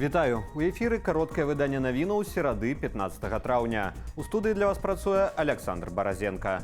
Вітаю! У эфіры кароткае выданне навінаў серады 15 траўня. У студыі для вас працуе Александр Баразенко.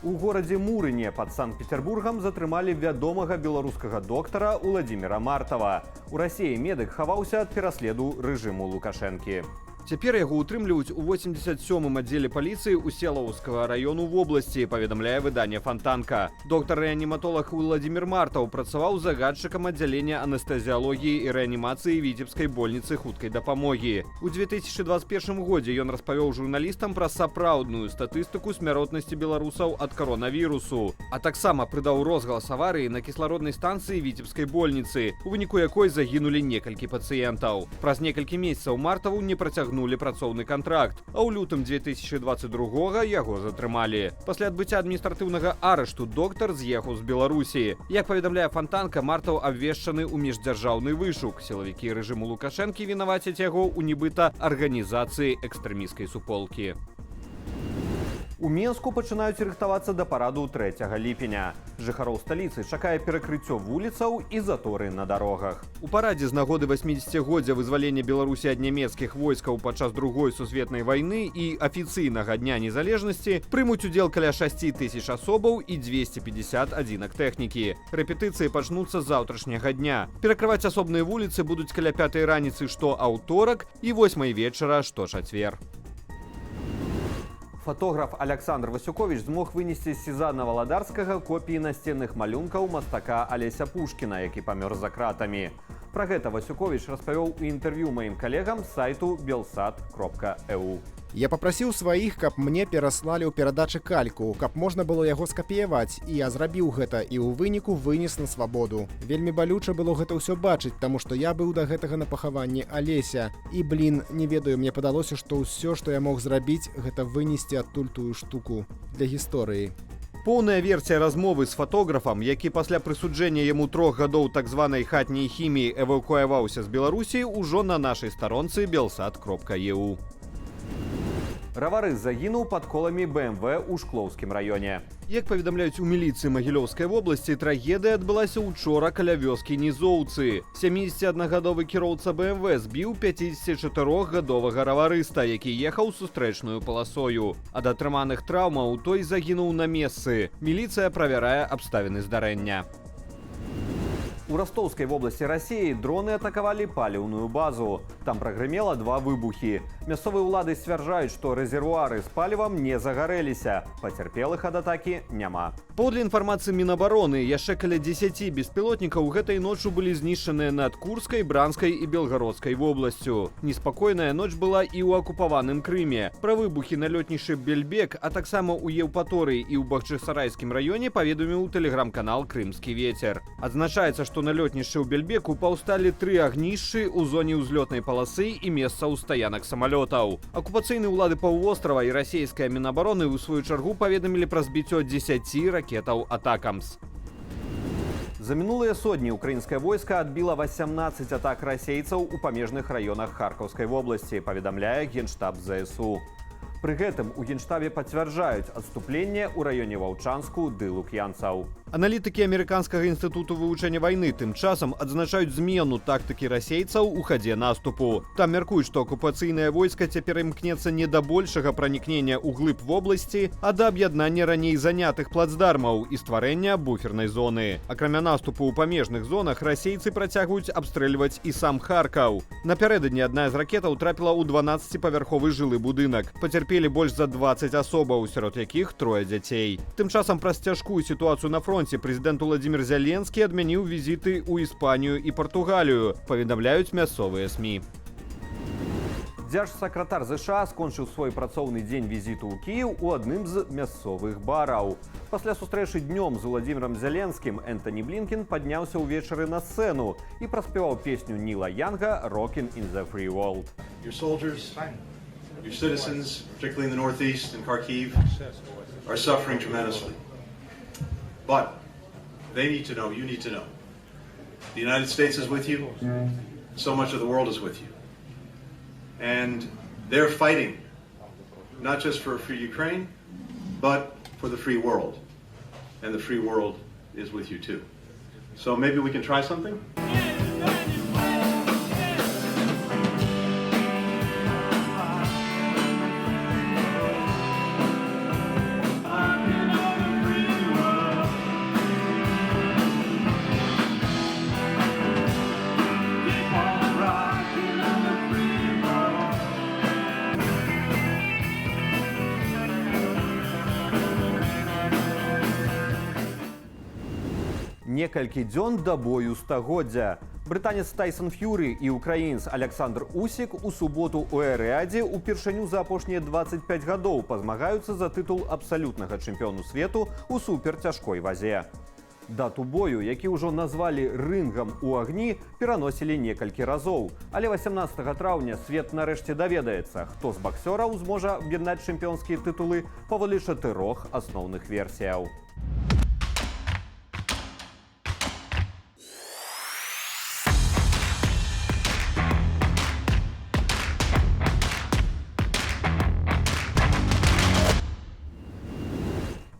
У горадзе Мурыне пад Санкт-Петербургам затрымалі вядомага беларускага доктара Уладзіміра Мартава. У Расіі медык хаваўся ад пераследу рэжыму Лукашэнкі. Цяпер яго утрымліваюць у 87-м аддзеле паліцыі ў Селаўскага раёну в обласці, паведамляе выданне Фонтанка. Доктар-рэаніматолог Уладзімір Мартаў працаваў загадчыкам аддзялення анестэзіялогіі і рэанімацыі Віцебскай больніцы хуткай дапамогі. У 2021 годзе ён распавёў журналістам пра сапраўдную статыстыку смяротнасці беларусаў ад каронавірусу, а таксама прыдаў розгалас аварыі на кіслароднай станцыі Віцебскай больніцы, у выніку якой загінулі некалькі пацыентаў. Праз некалькі месяцаў Мартаву не працягнулі працоўны контракт, а ў лютым 2022 яго затрымалі. Пасля адбыцця адміністратыўнага арышту доктар з'ехаў з Беларусі. Як паведамляе Фонтанка, Мартаў абвешчаны ў міждзяржаўны вышук. Сілавікі рэжыму Лукашэнкі вінавацяць яго ў нібыта арганізацыі экстрэмісцкай суполкі. У Менску пачынаюць рыхтавацца да параду 3 ліпеня. Жыхароў сталіцы чакае перакрыццё вуліцаў і заторы на дарогах. У парадзе з нагоды 80-годдзя вызвалення Беларусі ад нямецкіх войскаў падчас Другой сусветнай вайны і афіцыйнага дня незалежнасці прымуць удзел каля 6 тысяч асобаў і 250 адзінак тэхнікі. Рэпетыцыі пачнуцца з заўтрашняга дня. Перакрываць асобныя вуліцы будуць каля 5 раніцы што аўторак і 8 вечара што чацвер. Фотограф Александр Васюкович змог вынесці з Сезана Валадарскага копіі насценных малюнкаў мастака Алеся Пушкіна, які памёр за кратамі. Пра гэта Васюкович распавёў у інтэрв'ю маім калегам з сайту belsat.eu. Я папрасіў сваіх, каб мне пераслалі ў перадачы кальку, каб можна было яго скапіяваць, і я зрабіў гэта і ў выніку вынес на свабоду. Вельмі балюча было гэта ўсё бачыць, таму што я быў да гэтага на пахаванні Алеся. І, не ведаю, мне падалося, што ўсё, што я мог зрабіць, гэта вынесці адтуль тую штуку для гісторыі. Поўная версія размовы з фотографам, які пасля прысуджэння яму 3 гадоў так званай хатняй хіміі эвакуяваўся з Беларусі, ужо на нашай старонцы belsat.eu. Раварыст загінуў пад коламі БМВ у Шклоўскім раёне. Як паведамляюць у міліцыі Магілёўскай вобласці, трагедыя адбылася ўчора каля вёскі Нізоўцы. 71-гадовы кіроўца БМВ збіў 54-гадовага раварыста, які ехаў сустрэчную паласою. Ад атрыманых траўмаў той загінуў на месцы. Міліцыя правярае абставіны здарэння. У Ростовской области России дроны атаковали паліўную базу. Там прагрымела 2 выбухі. Мясцовыя ўлады сцвярджаюць, што рэзервуары з палівам не загарэліся. Пацярпелых ад атакі няма. Паводле інфармацыі Мінабароны, яшчэ каля 10 беспілотнікаў гэтай ноччу былі знішчаныя над Курскай, Бранскай і Белгарадскай вобласцю. Неспакойная ноч была і ў акупаваным Крыме. Пра выбухі на лётнішчы Бельбек, а таксама ў Еўпаторыі і ў Бахчысарайскім раёне паведаміў тэлеграм-канал «Крымскі ветер». Адзначаецца, што на лётнішчы ў Бельбеку паўсталі 3 агнішчы ў зоне ўзлётнай паласы і месцаў стаянак самалётаў. Акупацыйныя ўлады паўвострава і расійская Мінабароны ў сваю чаргу паведамілі пра збіццё 10 ракетаў «Атакамс». За мінулыя сотні украінскае войска адбіла 18 атак расейцаў у памежных раёнах Харкаўскай вобласці, паведамляе Генштаб ЗСУ. Пры гэтым у Генштабе пацвярджаюць адступленне ў раёне Ваўчанску ды Лук'янцаў. Аналітыкі Амерыканскага інстытуту вывучэння вайны тым часам адзначаюць змену тактыкі расейцаў у хадзе наступу. Там мяркуюць, што акупацыйнае войска цяпер імкнецца не да большага пранікнення ў глыб вобласці, а да аб'яднання раней занятых плацдармаў і стварэння буфернай зоны. Акрамя наступу ў памежных зонах расейцы працягваюць абстрэльваць і сам Харкаў. Напярэдадні адна з ракетаў трапіла ў 12-павярховы жылы будынак. Пацярпелі больш за 20 асобаў, сярод якіх 3 дзяцей. Тым часам праз цяжкую сітуацыю на фронце прэзідэнт Уладзімір Зяленскі адмяніў візіты ў Іспанію і Партугалію, паведамляюць мясцовыя СМІ. Дзяржсакратар ЗША скончыў свой працоўны дзень візіту ў Кіеў у адным з мясцовых бараў. Пасля сустрэчы днём з Уладзімірам Зяленскім Энтані Блінкен падняўся ўвечары на сцэну і праспяваў песню Ніла Янга «Rockin' in the Free World». Your soldiers, your citizens, particularly in the Northeast and Kharkiv, are suffering tremendously. But they need to know, you need to know. The United States is with you. So much of the world is with you. And they're fighting, not just for a free Ukraine, but for the free world. And the free world is with you too. So maybe we can try something? некалькі дзён да бою стагоддзя. Брытанец Тайсон Ф'юры і украінец Александр Усік у суботу ў Эрыадзе упершыню за апошнія 25 гадоў пазмагаюцца за тытул абсалютнага чэмпіёну свету ў суперцяжкой вазе. Дату бою, які ўжо назвалі рынгам у агні, пераносілі некалькі разоў. Але 18 траўня свет нарэшце даведаецца, хто з баксёраў зможа аб'яднаць чэмпіёнскія тытулы паводле 4 асноўных версіяў.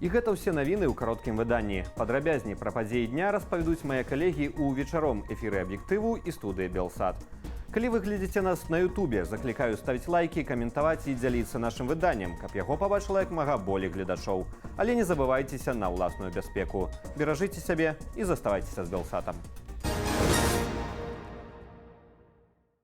І гэта ўсе навіны ў кароткім выданні. Падрабязней пра падзеі дня распавядуць мае калегі ў вечаром эфіры аб'ектыву і студыі Белсат. Калі вы глядзіце нас на Ютубе, заклікаю ставіць лайкі, каментаваць і дзяліцца нашым выданнем, каб яго пабачыла як мага болей гледачоў. Але не забывайцеся на ўласную бяспеку. Беражыце сябе і заставайцеся з Белсатам.